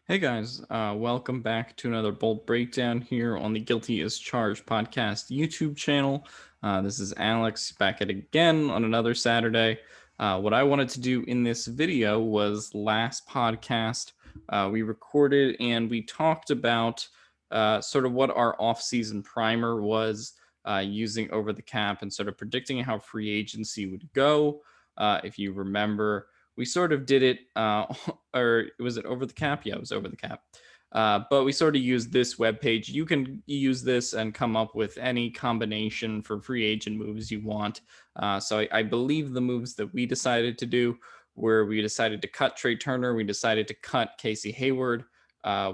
Hey guys, welcome back to another bold breakdown here on the Guilty as Charged podcast YouTube channel. This is Alex back at it again on another Saturday. What I wanted to do in this video was last podcast we recorded and we talked about sort of what our off-season primer was using over the cap and sort of predicting how free agency would go. If you remember, we sort of did it, or was it over the cap? Yeah, it was over the cap. But we sort of used this webpage. You can use this and come up with any combination for free agent moves you want. So I believe the moves that we decided to do were we decided to cut Trey Turner. We decided to cut Casey Hayward.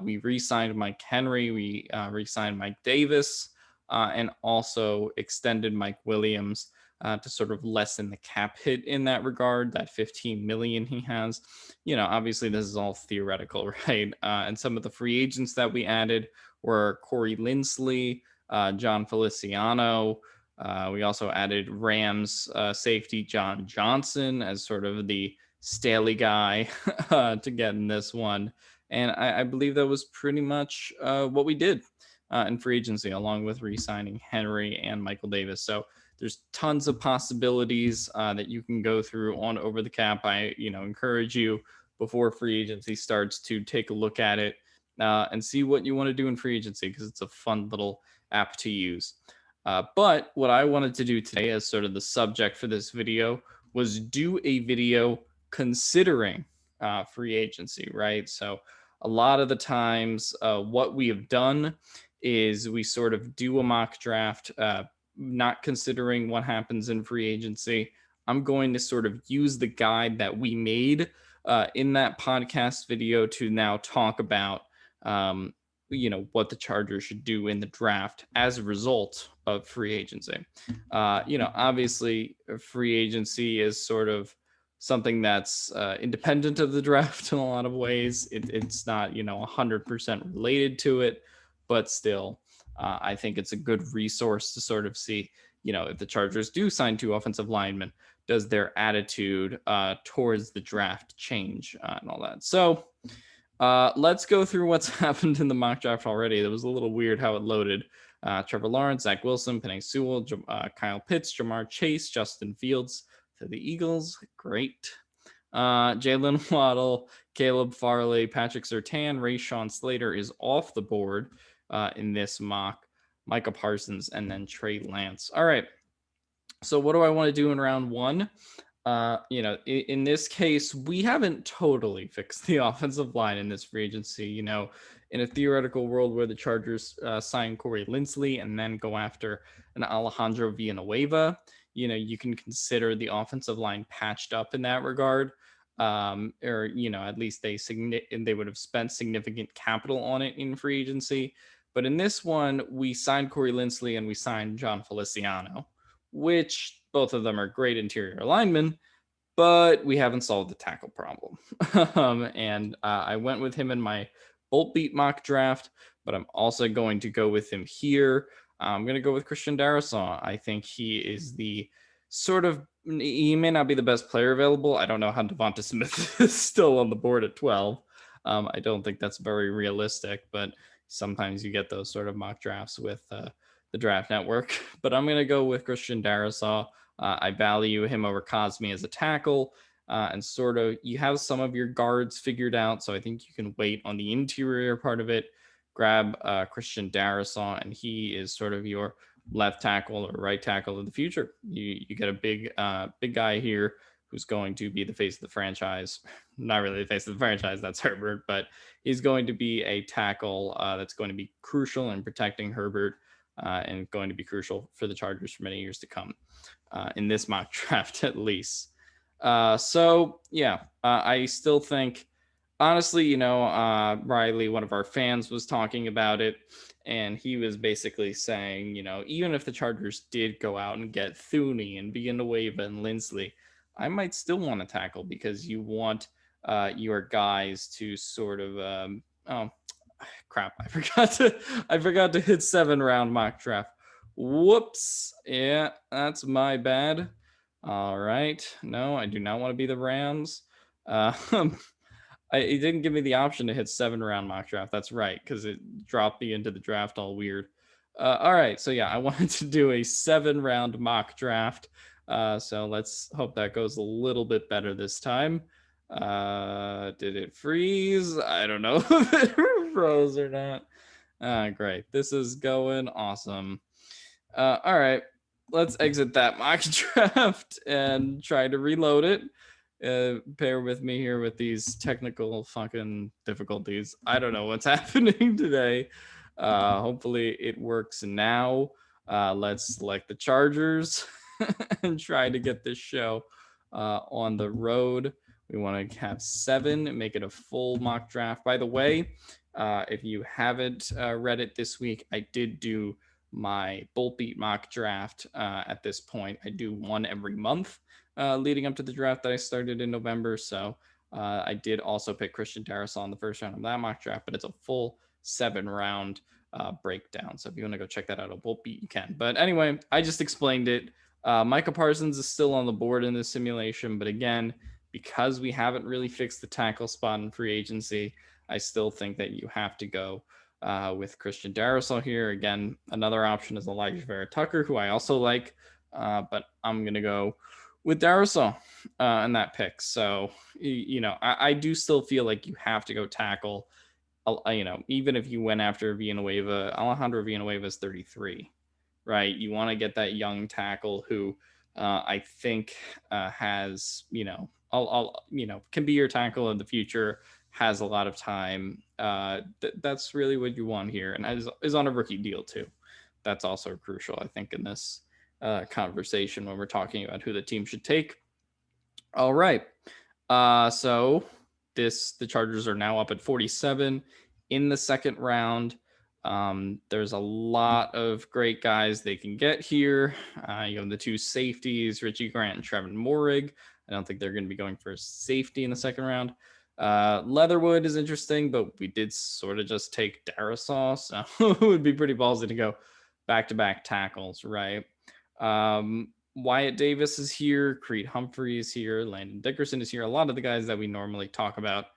We re-signed Mike Henry. We re-signed Mike Davis and also extended Mike Williams to sort of lessen the cap hit in that regard, that 15 million he has. You know, obviously this is all theoretical, right? And some of the free agents that we added were Corey Linsley, John Feliciano. We also added Rams safety John Johnson as sort of the Staley guy to get in this one. And I believe that was pretty much what we did in free agency, along with re-signing Henry and Michael Davis. So there's tons of possibilities that you can go through on Over the Cap. I, encourage you before free agency starts to take a look at it and see what you want to do in free agency because it's a fun little app to use. But what I wanted to do today as sort of the subject for this video was do a video considering free agency, right? So a lot of the times what we have done is we sort of do a mock draft, not considering what happens in free agency. I'm going to sort of use the guide that we made in that podcast video to now talk about, what the Chargers should do in the draft as a result of free agency. Obviously, free agency is sort of something that's independent of the draft in a lot of ways. It's not, 100% related to it, but still, I think it's a good resource to sort of see, if the Chargers do sign two offensive linemen, does their attitude towards the draft change and all that. So let's go through what's happened in the mock draft already. It was a little weird how it loaded. Trevor Lawrence, Zach Wilson, Penei Sewell, Kyle Pitts, Jamar Chase, Justin Fields to the Eagles. Great. Jalen Waddle, Caleb Farley, Patrick Surtain, Rashawn Slater is off the board in this mock. Micah Parsons, and then Trey Lance. All right. So what do I want to do in round one? In this case, we haven't totally fixed the offensive line in this free agency. In a theoretical world where the Chargers sign Corey Linsley and then go after an Alejandro Villanueva, you can consider the offensive line patched up in that regard. Or at least they would have spent significant capital on it in free agency. But in this one, we signed Corey Linsley and we signed John Feliciano, which both of them are great interior linemen, but we haven't solved the tackle problem. And I went with him in my Bolt Beat mock draft, but I'm also going to go with him here. I'm going to go with Christian Darrisaw. I think he is the sort of, he may not be the best player available. I don't know how Devonta Smith is still on the board at 12. I don't think that's very realistic, but sometimes you get those sort of mock drafts with the Draft Network. But I'm going to go with Christian Darrisaw. I value him over Cosme as a tackle. And sort of you have some of your guards figured out. So I think you can wait on the interior part of it. Grab Christian Darrisaw, and he is sort of your left tackle or right tackle of the future. You get a big guy here who's going to be the face of the franchise. Not really the face of the franchise, that's Herbert, but he's going to be a tackle that's going to be crucial in protecting Herbert and going to be crucial for the Chargers for many years to come in this mock draft at least. I still think, honestly, Riley, one of our fans, was talking about it, and he was basically saying, even if the Chargers did go out and get Thuney and Villanueva and Linsley, I might still want to tackle because you want your guys to sort of crap, I forgot to hit 7-round mock draft. Whoops. Yeah, that's my bad. All right. No, I do not want to be the Rams. It didn't give me the option to hit 7-round mock draft. That's right, because it dropped me into the draft all weird. All right, so yeah, I wanted to do a 7-round mock draft. So let's hope that goes a little bit better this time. Did it freeze? I don't know if it froze or not. Great. This is going awesome. All right, let's exit that mock draft and try to reload it. Bear with me here with these technical fucking difficulties. I don't know what's happening today. Hopefully it works now. Let's select the Chargers and try to get this show on the road. We want to have 7, make it a full mock draft. By the way, if you haven't read it this week, I did do my Bolt Beat mock draft at this point. I do one every month leading up to the draft that I started in November. So I did also pick Christian Darrisaw in the first round of that mock draft, but it's a full 7-round breakdown. So if you want to go check that out on Bolt Beat, you can. But anyway, I just explained it. Micah Parsons is still on the board in this simulation, but again, because we haven't really fixed the tackle spot in free agency, I still think that you have to go with Christian Darrisaw here. Again, another option is Elijah Vera-Tucker, who I also like, but I'm going to go with Darrisaw in that pick. So, I do still feel like you have to go tackle, even if you went after Villanueva. Alejandro Villanueva is 33, right? You want to get that young tackle who I think has, can be your tackle in the future, has a lot of time. That's really what you want here, and is on a rookie deal too. That's also crucial, I think, in this conversation when we're talking about who the team should take. All right. So the Chargers are now up at 47 in the second round. There's a lot of great guys they can get here. You have the 2 safeties, Richie Grant and Trevin Moehrig. I don't think they're going to be going for a safety in the second round. Leatherwood is interesting, but we did sort of just take Darrisaw, so it would be pretty ballsy to go back-to-back tackles, right? Wyatt Davis is here, Creed Humphrey is here, Landon Dickerson is here. A lot of the guys that we normally talk about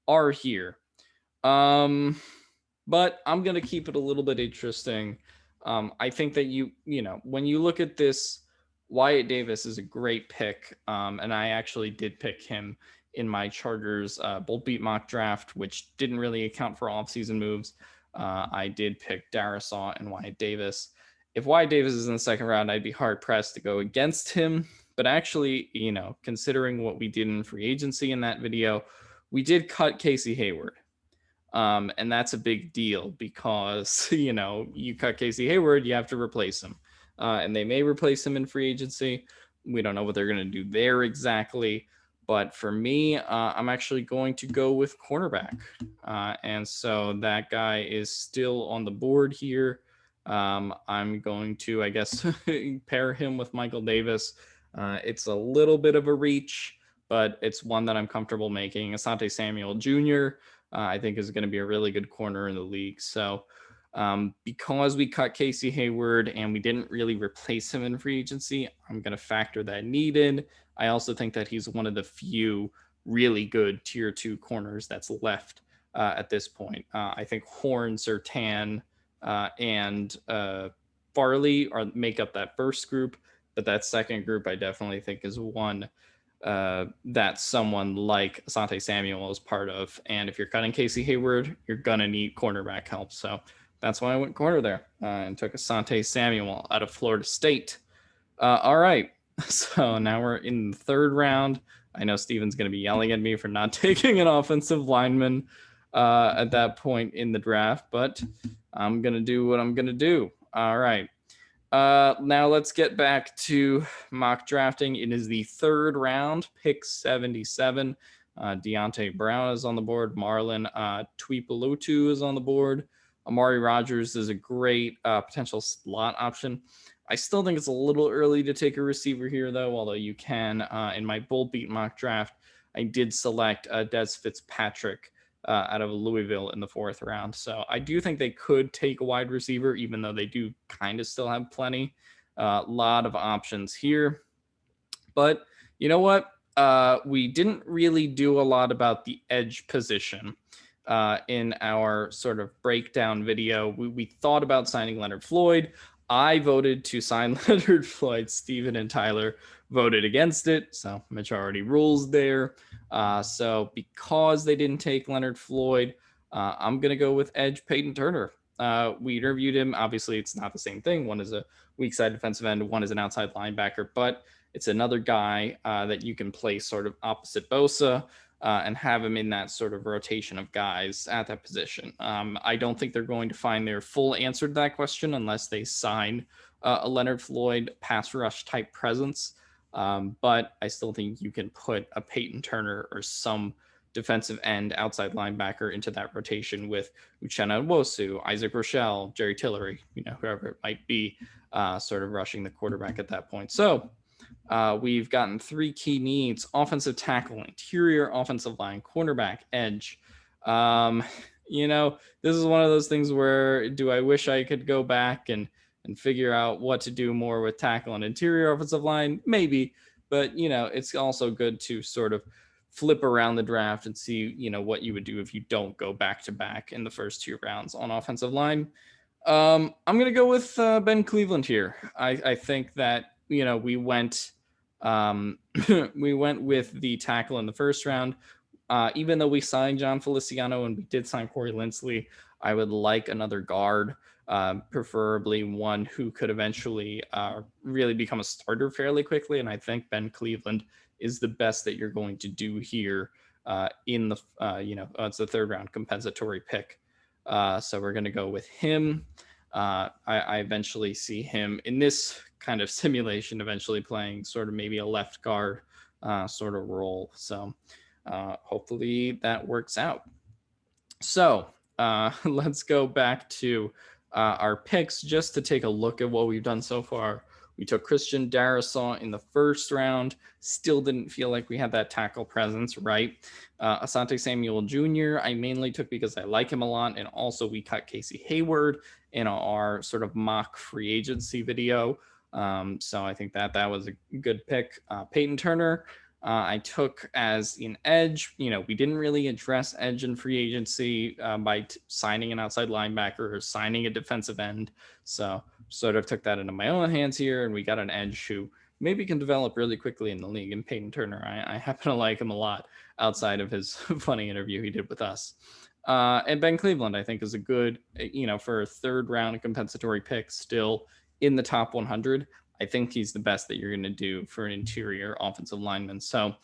are here. But I'm going to keep it a little bit interesting. I think that when you look at this, Wyatt Davis is a great pick, and I actually did pick him in my Chargers Bolt Beat mock draft, which didn't really account for off-season moves. I did pick Darrisaw and Wyatt Davis. If Wyatt Davis is in the second round, I'd be hard-pressed to go against him. But actually, considering what we did in free agency in that video, we did cut Casey Hayward. And that's a big deal because, you cut Casey Hayward, you have to replace him. And they may replace him in free agency. We don't know what they're going to do there exactly. But for me, I'm actually going to go with cornerback. And so that guy is still on the board here. I'm going to, I guess, pair him with Michael Davis. It's a little bit of a reach, but it's one that I'm comfortable making. Asante Samuel Jr., I think, is going to be a really good corner in the league. So because we cut Casey Hayward and we didn't really replace him in free agency, I'm going to factor that need in. I also think that he's one of the few really good tier 2 corners that's left at this point. I think Horn, Surtain, and Farley make up that first group, but that second group I definitely think is one that someone like Asante Samuel is part of. And if you're cutting Casey Hayward, you're gonna need cornerback help. So that's why I went corner there and took Asante Samuel out of Florida State. All right, so now we're in the third round. I know Steven's going to be yelling at me for not taking an offensive lineman at that point in the draft, but I'm going to do what I'm going to do. All right. Now let's get back to mock drafting. It is the third round, pick 77. Deontay Brown is on the board. Marlon Tuipulotu is on the board. Amari Rogers is a great potential slot option. I still think it's a little early to take a receiver here, though, although you can. In my Bolt Beat mock draft, I did select Des Fitzpatrick out of Louisville in the fourth round. So I do think they could take a wide receiver, even though they do kind of still have plenty. A lot of options here. But you know what? We didn't really do a lot about the edge position in our sort of breakdown video. We thought about signing Leonard Floyd. I voted to sign Leonard Floyd. Steven and Tyler voted against it, so majority rules there. So because they didn't take Leonard Floyd, I'm going to go with edge Peyton Turner. We interviewed him. Obviously, it's not the same thing. One is a weak side defensive end, one is an outside linebacker, but it's another guy that you can place sort of opposite Bosa and have him in that sort of rotation of guys at that position. I don't think they're going to find their full answer to that question unless they sign a Leonard Floyd pass rush type presence. But I still think you can put a Peyton Turner or some defensive end outside linebacker into that rotation with Uchenna Nwosu, Isaac Rochelle, Jerry Tillery, whoever it might be, sort of rushing the quarterback at that point. So we've gotten 3 key needs: offensive tackle, interior offensive line, cornerback, edge. This is one of those things where do I wish I could go back and figure out what to do more with tackle and interior offensive line? Maybe, but it's also good to sort of flip around the draft and see, what you would do if you don't go back to back in the first 2 rounds on offensive line. I'm going to go with Ben Cleveland here. I think that, we went we went with the tackle in the first round. Even though we signed John Feliciano and we did sign Corey Linsley, I would like another guard, preferably one who could eventually really become a starter fairly quickly. And I think Ben Cleveland is the best that you're going to do here in the, it's the 3rd round compensatory pick. So we're going to go with him. I eventually see him in this kind of simulation, eventually playing sort of maybe a left guard sort of role. So hopefully that works out. So let's go back to our picks just to take a look at what we've done so far. We took Christian Darrisaw in the 1st round. Still didn't feel like we had that tackle presence, right? Asante Samuel Jr. I mainly took because I like him a lot. And also we cut Casey Hayward in our sort of mock free agency video. So I think that was a good pick. Peyton Turner, I took as an edge. We didn't really address edge in free agency by signing an outside linebacker or signing a defensive end. So sort of took that into my own hands here, and we got an edge who maybe can develop really quickly in the league. And Peyton Turner, I happen to like him a lot outside of his funny interview he did with us. And Ben Cleveland, I think, is a good, for a 3rd round compensatory pick, still in the top 100. I think he's the best that you're going to do for an interior offensive lineman. So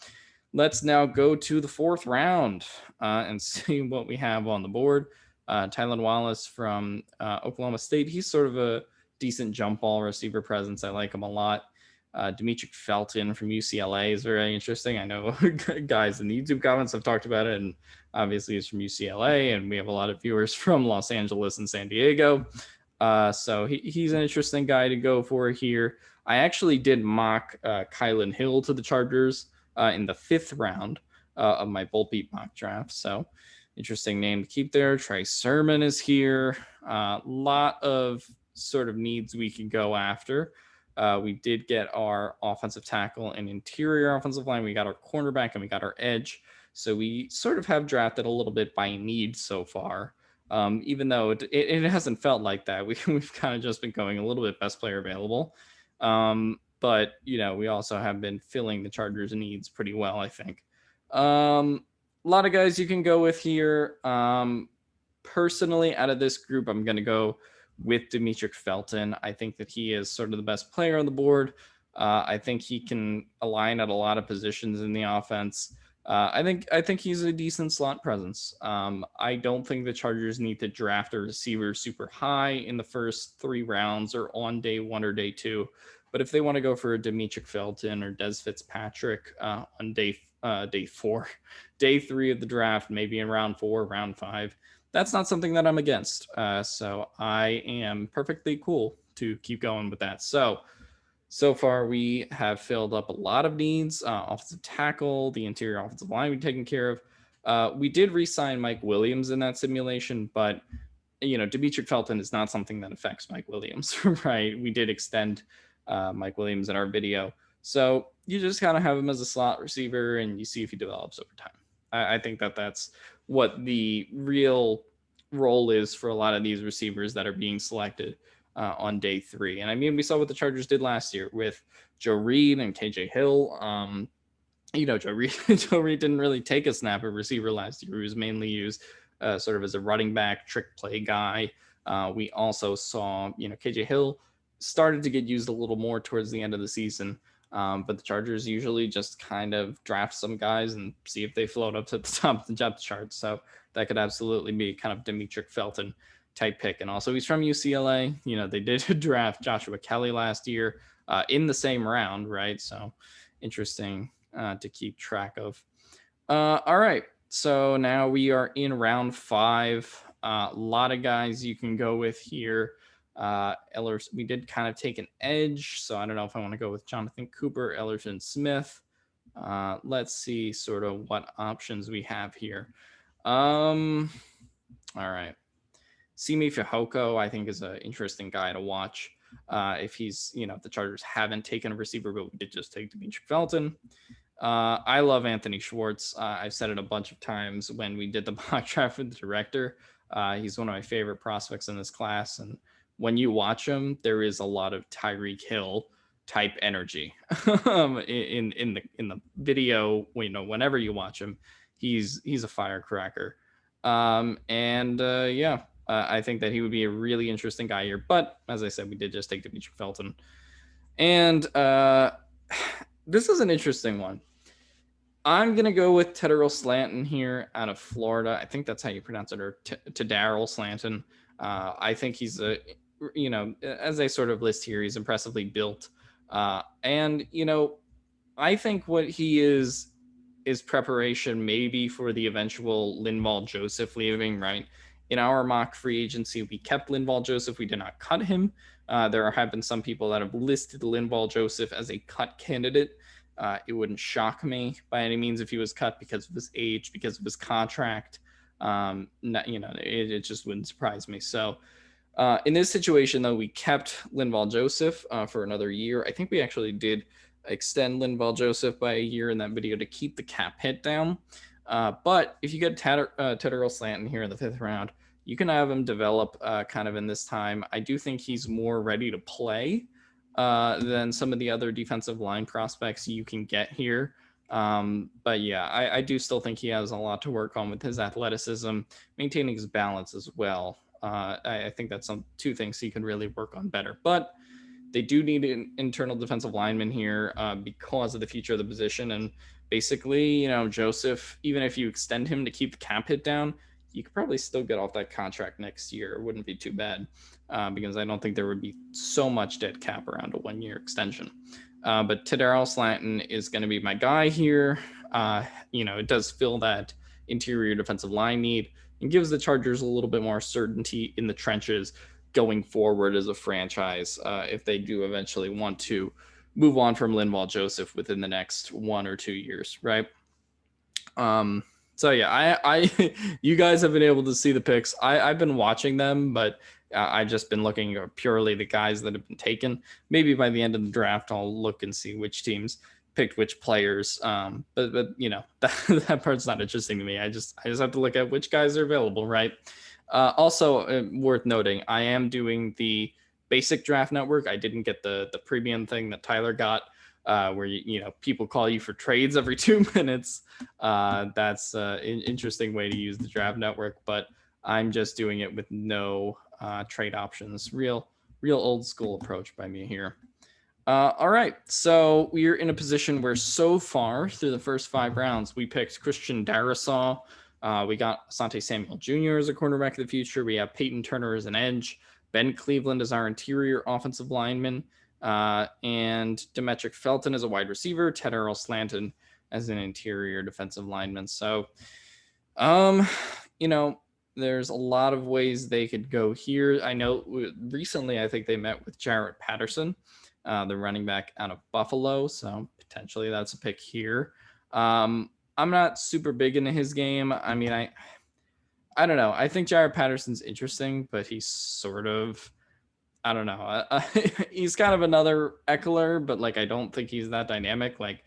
let's now go to the 4th round and see what we have on the board. Tylan Wallace from Oklahoma State. He's sort of a decent jump ball receiver presence. I like him a lot. Demetric Felton from UCLA is very interesting. I know guys in the YouTube comments have talked about it, and obviously he's from UCLA, and we have a lot of viewers from Los Angeles and San Diego. So he's an interesting guy to go for here. I actually did mock Kylan Hill to the Chargers in the 5th round of my Bolt Beat mock draft. So interesting name to keep there. Trey Sermon is here. A lot of sort of needs we can go after. We did get our offensive tackle and interior offensive line. We got our cornerback and we got our edge. So we sort of have drafted a little bit by need so far. Even though it hasn't felt like that. We've kind of just been going a little bit best player available. But, we also have been filling the Chargers' needs pretty well, I think. A lot of guys you can go with here. Personally, out of this group, I'm going to go with Demetric Felton. I think that he is sort of the best player on the board. I think he can align at a lot of positions in the offense. I think he's a decent slot presence. I don't think the Chargers need to draft a receiver super high in the first 3 rounds or on day 1 or day 2. But if they want to go for a Demetric Felton or Des Fitzpatrick on day 4, day 3 of the draft, maybe in round 4, round 5, that's not something that I'm against. So I am perfectly cool to keep going with that. So far, we have filled up a lot of needs. Offensive tackle, the interior offensive line we've taken care of. We did re-sign Mike Williams in that simulation, but, Demetric Felton is not something that affects Mike Williams, right? We did extend Mike Williams in our video. So, you just kind of have him as a slot receiver and you see if he develops over time. I think that that's what the real role is for a lot of these receivers that are being selected on day 3. And I mean, we saw what the Chargers did last year with Joe Reed and KJ Hill. Joe Reed, Joe Reed didn't really take a snap at receiver last year. He was mainly used sort of as a running back, trick play guy. We also saw, KJ Hill started to get used a little more towards the end of the season. But the Chargers usually just kind of draft some guys and see if they float up to the top of the depth chart. So that could absolutely be kind of Demetric Felton type pick. And also he's from UCLA. They did draft Joshua Kelly last year in the same round, right? So interesting to keep track of. All right. So now we are in round 5. A lot of guys you can go with here. Ellers, we did kind of take an edge, so I don't know if I want to go with Jonathan Cooper, Ellerson Smith. Let's see sort of what options we have here. All right. Simi Fehoko, I think, is an interesting guy to watch. If he's, if the Chargers haven't taken a receiver, but we did just take Demetric Felton. I love Anthony Schwartz. I've said it a bunch of times when we did the mock draft with the director. He's one of my favorite prospects in this class. And when you watch him, there is a lot of Tyreek Hill type energy in the video. Whenever you watch him, he's a firecracker. I think that he would be a really interesting guy here. But as I said, we did just take Demetric Felton. And this is an interesting one. I'm going to go with Tedderell Slanton here out of Florida. I think that's how you pronounce it, or Tedderell Slanton. I think he's as I sort of list here, he's impressively built. I think what he is preparation maybe for the eventual Linval Joseph leaving, right? In our mock free agency, we kept Linval Joseph. We did not cut him. There have been some people that have listed Linval Joseph as a cut candidate. It wouldn't shock me by any means if he was cut because of his age, because of his contract. It just wouldn't surprise me. So in this situation, though, we kept Linval Joseph for another year. I think we actually did extend Linval Joseph by a year in that video to keep the cap hit down. But if you get Tedderell Slanton here in the 5th round, you can have him develop kind of in this time. I do think he's more ready to play than some of the other defensive line prospects you can get here. But yeah, I do still think he has a lot to work on with his athleticism, maintaining his balance as well. I think that's two things he can really work on better. But they do need an internal defensive lineman here because of the future of the position. And basically, Joseph, even if you extend him to keep the cap hit down, you could probably still get off that contract next year. It wouldn't be too bad because I don't think there would be so much dead cap around a 1-year extension. But Tedderell Slanton is going to be my guy here. It does fill that interior defensive line need and gives the Chargers a little bit more certainty in the trenches going forward as a franchise if they do eventually want to move on from Linval Joseph within the next 1 or 2 years, right? So yeah, I you guys have been able to see the picks. I've been watching them, but I've just been looking at purely the guys that have been taken. Maybe by the end of the draft, I'll look and see which teams picked which players. But that part's not interesting to me. I just have to look at which guys are available, right? Also worth noting, I am doing the basic draft network. I didn't get the premium thing that Tyler got, where people call you for trades every 2 minutes. That's an interesting way to use the draft network, but I'm just doing it with no trade options. Real old school approach by me here. All right, so we're in a position where so far through the first 5 rounds, we picked Christian Darrisaw. We got Asante Samuel Jr. as a cornerback of the future. We have Peyton Turner as an edge. Ben Cleveland as our interior offensive lineman. And Demetric Felton as a wide receiver. Tedderell Slanton as an interior defensive lineman. So, there's a lot of ways they could go here. I know recently I think they met with Jarrett Patterson, the running back out of Buffalo. So potentially that's a pick here. I'm not super big into his game. I mean, I don't know. I think Jarrett Patterson's interesting, but he's sort of I don't know. He's kind of another Eckler, but like I don't think he's that dynamic. Like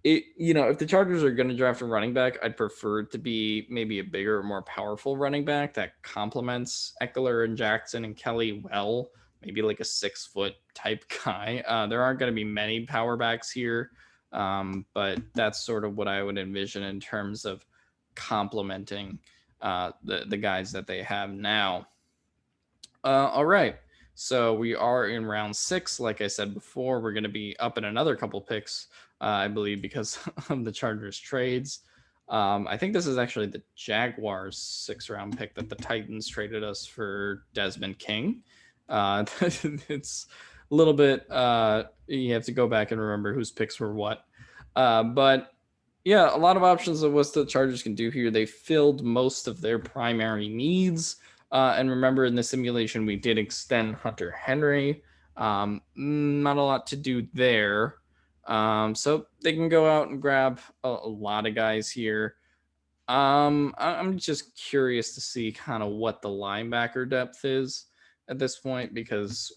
if the Chargers are going to draft a running back, I'd prefer it to be maybe a bigger, more powerful running back that complements Eckler and Jackson and Kelly well. Maybe like a 6-foot type guy. There aren't going to be many power backs here, but that's sort of what I would envision in terms of complementing the guys that they have now. All right. So we are in round 6. Like I said before, we're going to be up in another couple picks, I believe, because of the Chargers trades. I think this is actually the Jaguars 6th-round pick that the Titans traded us for Desmond King. It's a little bit, you have to go back and remember whose picks were what. But yeah, a lot of options of what the Chargers can do here. They filled most of their primary needs. And remember, in the simulation, we did extend Hunter Henry. Not a lot to do there. So they can go out and grab a lot of guys here. I'm just curious to see kind of what the linebacker depth is at this point, because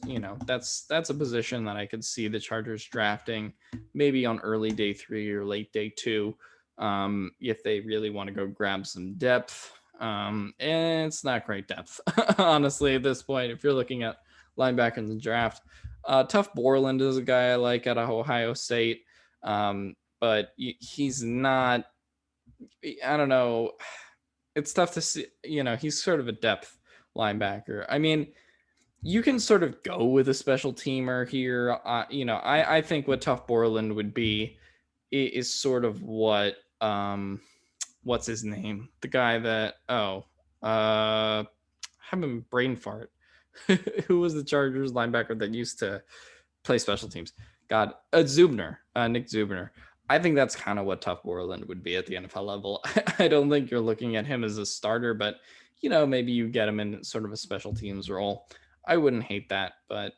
that's a position that I could see the Chargers drafting maybe on early day 3 or late day 2, if they really want to go grab some depth. And it's not great depth, honestly, at this point. If you're looking at linebacker in the draft, Tough Borland is a guy I like out of Ohio State, but he's not. I don't know. It's tough to see. He's sort of a depth linebacker. I mean, you can sort of go with a special teamer here. I think what Tough Borland would be is sort of what what's his name? The guy that having brain fart. Who was the Chargers linebacker that used to play special teams? God, Zubner, Nick Zubner. I think that's kind of what Tough Borland would be at the NFL level. I don't think you're looking at him as a starter, but maybe you get him in sort of a special teams role. I wouldn't hate that, but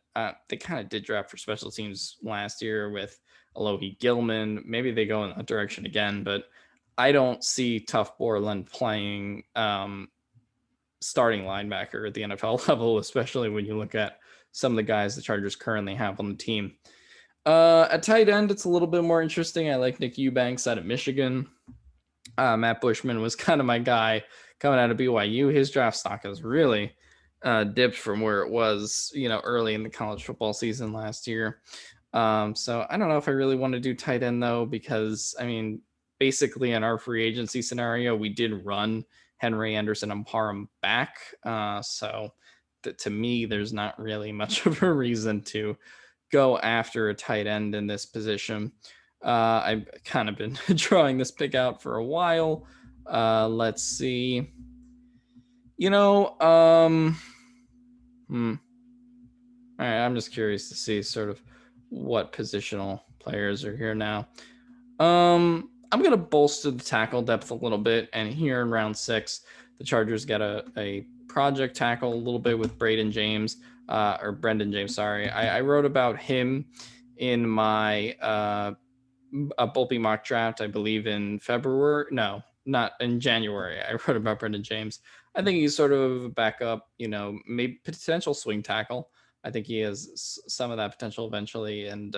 they kind of did draft for special teams last year with Alohi Gilman. Maybe they go in that direction again, but I don't see Tough Borland playing starting linebacker at the NFL level, especially when you look at some of the guys the Chargers currently have on the team. At tight end, it's a little bit more interesting. I like Nick Eubanks out of Michigan. Matt Bushman was kind of my guy coming out of BYU. His draft stock has really dipped from where it was, early in the college football season last year. So I don't know if I really want to do tight end, though, because, basically in our free agency scenario, we did run Henry, Anderson, and Parham back. So to me, there's not really much of a reason to go after a tight end in this position. I've kind of been drawing this pick out for a while. Let's see. All right, I'm just curious to see sort of what positional players are here now. I'm going to bolster the tackle depth a little bit, and here in round 6, the Chargers get a project tackle a little bit with Braden James, or Brendan James, sorry. I wrote about him in my Bulpy mock draft, I believe in February. No, not in January. I wrote about Brendan James. I think he's sort of a backup, maybe potential swing tackle. I think he has some of that potential eventually, and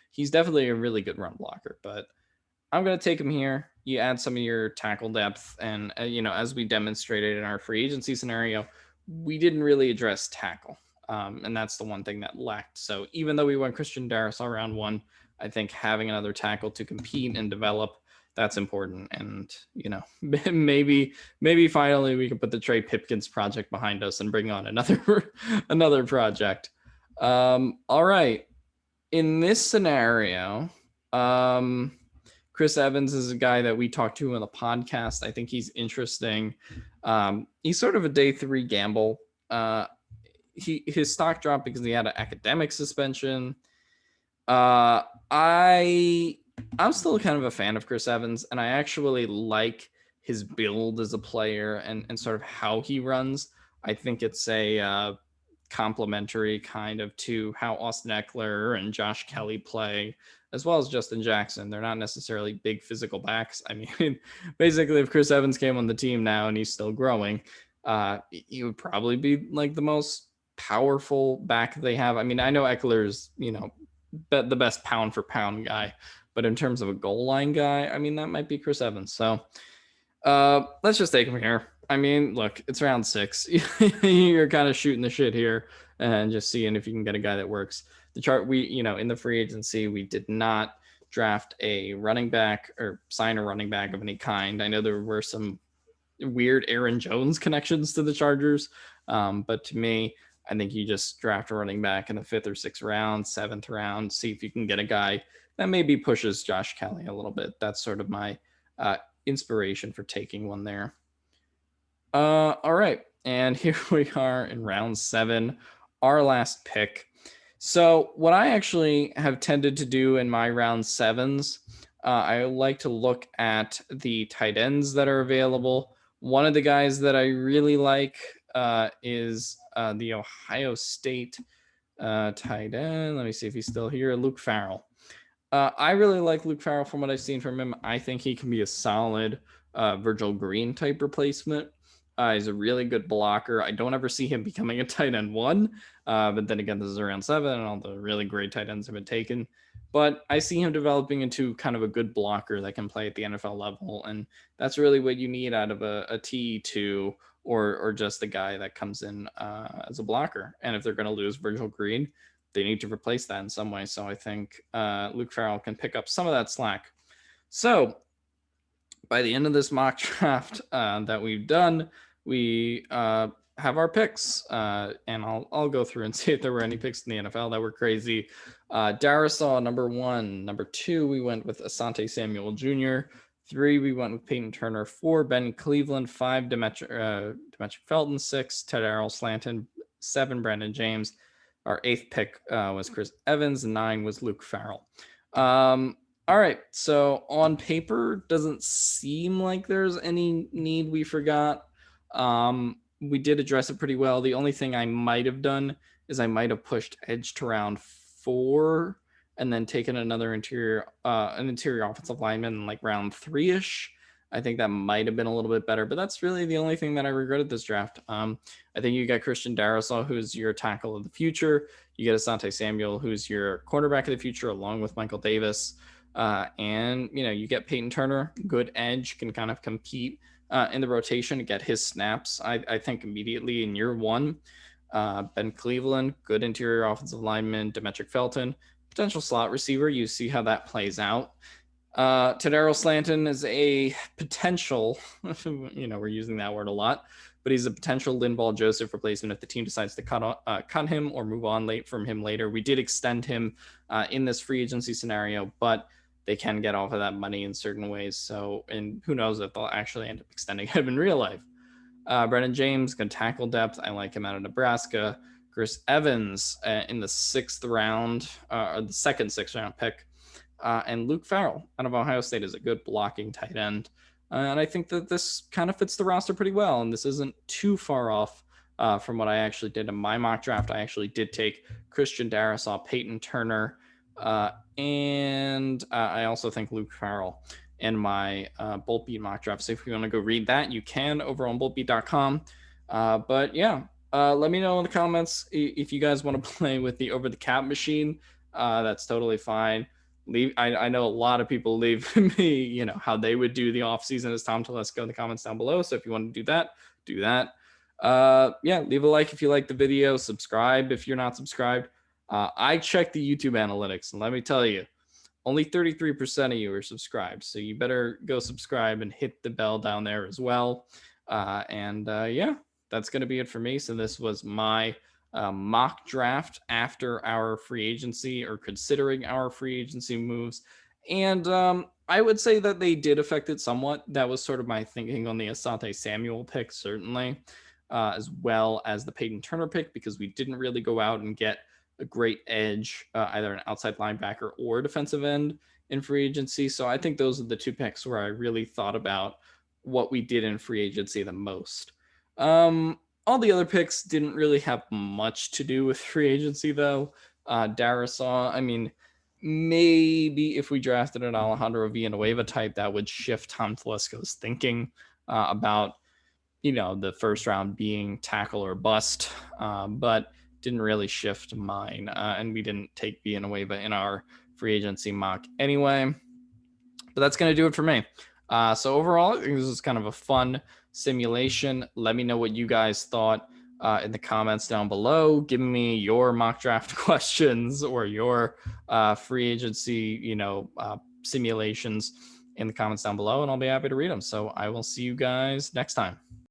he's definitely a really good run blocker, but I'm going to take him here. You add some of your tackle depth, and as we demonstrated in our free agency scenario, we didn't really address tackle, and that's the one thing that lacked. So even though we went Christian Darrisaw round 1, I think having another tackle to compete and develop, that's important. And maybe finally we can put the Trey Pipkins project behind us and bring on another project. All right, in this scenario, Chris Evans is a guy that we talked to on the podcast. I think he's interesting. He's sort of a day 3 gamble. His stock dropped because he had an academic suspension. I'm still kind of a fan of Chris Evans, and I actually like his build as a player and sort of how he runs. I think it's a complementary kind of to how Austin Eckler and Josh Kelly play, as well as Justin Jackson. They're not necessarily big physical backs. Basically, if Chris Evans came on the team now and he's still growing, he would probably be like the most powerful back they have. I mean, I know Eckler's, the best pound for pound guy, but in terms of a goal line guy, I mean, that might be Chris Evans. So let's just take him here. I mean, look, it's round 6. You're kind of shooting the shit here and just seeing if you can get a guy that works. The chart, in the free agency, we did not draft a running back or sign a running back of any kind. I know there were some weird Aaron Jones connections to the Chargers, but to me, I think you just draft a running back in the 5th or 6th round, 7th round, see if you can get a guy that maybe pushes Josh Kelly a little bit. That's sort of my inspiration for taking one there. All right, and here we are in round 7, our last pick. So what I actually have tended to do in my round 7s, I like to look at the tight ends that are available. One of the guys that I really like is the Ohio State tight end. Let me see if he's still here. Luke Farrell. I really like Luke Farrell from what I've seen from him. I think he can be a solid Virgil Green type replacement. He's a really good blocker. I don't ever see him becoming a tight end 1, but then again, this is around 7, and all the really great tight ends have been taken. But I see him developing into kind of a good blocker that can play at the NFL level, and that's really what you need out of a T2 or just a guy that comes in as a blocker. And if they're going to lose Virgil Green, they need to replace that in some way. So I think Luke Farrell can pick up some of that slack. So by the end of this mock draft that we've done, we have our picks, and I'll go through and see if there were any picks in the NFL that were crazy. Darrisaw, number 1. Number 2, we went with Asante Samuel Jr. 3, we went with Peyton Turner. 4, Ben Cleveland. 5, Demetric Felton. 6, Darrell Slanton. 7, Braden James. Our 8th pick was Chris Evans. 9 was Luke Farrell. All right, so on paper, doesn't seem like there's any need we forgot. We did address it pretty well. The only thing I might have done is I might have pushed edge to round 4 and then taken an interior offensive lineman in like round 3-ish. I think that might have been a little bit better, but that's really the only thing that I regretted this draft. I think you got Christian Darrisaw, who's your tackle of the future. You get Asante Samuel, who's your cornerback of the future, along with Michael Davis. And you get Peyton Turner, good edge, can kind of compete in the rotation, get his snaps, I think, immediately in year 1. Ben Cleveland, good interior offensive lineman. Demetric Felton, potential slot receiver. You see how that plays out. Darrell Slanton is a potential, we're using that word a lot, but he's a potential Linval Joseph replacement if the team decides to cut him or move on from him later. We did extend him in this free agency scenario, but they can get off of that money in certain ways. So, and who knows if they'll actually end up extending him in real life. Braden James, good tackle depth. I like him out of Nebraska. Chris Evans in the 6th round, or the second 6th round pick. And Luke Farrell out of Ohio State is a good blocking tight end. And I think that this kind of fits the roster pretty well. And this isn't too far off from what I actually did in my mock draft. I actually did take Christian Darrisaw, Peyton Turner, and I also think Luke Farrell in my Bolt Beat mock draft. So if you want to go read that, you can over on boltbeat.com. But yeah, let me know in the comments if you guys want to play with the over the cap machine. That's totally fine. I know a lot of people leave me, how they would do the off season as Tom Telesco in the comments down below. So if you want to do that, do that. Yeah, leave a like if you like the video, subscribe if you're not subscribed. I check the YouTube analytics, and let me tell you, only 33% of you are subscribed. So you better go subscribe and hit the bell down there as well. Yeah, that's going to be it for me. So this was my mock draft after our free agency, or considering our free agency moves. And I would say that they did affect it somewhat. That was sort of my thinking on the Asante Samuel pick, certainly, as well as the Peyton Turner pick, because we didn't really go out and get a great edge, either an outside linebacker or defensive end in free agency. So I think those are the 2 picks where I really thought about what we did in free agency the most. All the other picks didn't really have much to do with free agency, though. Darrisaw, I mean, maybe if we drafted an Alejandro Villanueva type, that would shift Tom Telesco's thinking about, the first round being tackle or bust. But didn't really shift mine, and we didn't take Villanueva in our free agency mock anyway. But that's going to do it for me. So overall, I think this was kind of a fun simulation. Let me know what you guys thought in the comments down below. Give me your mock draft questions or your free agency, simulations in the comments down below, and I'll be happy to read them. So I will see you guys next time.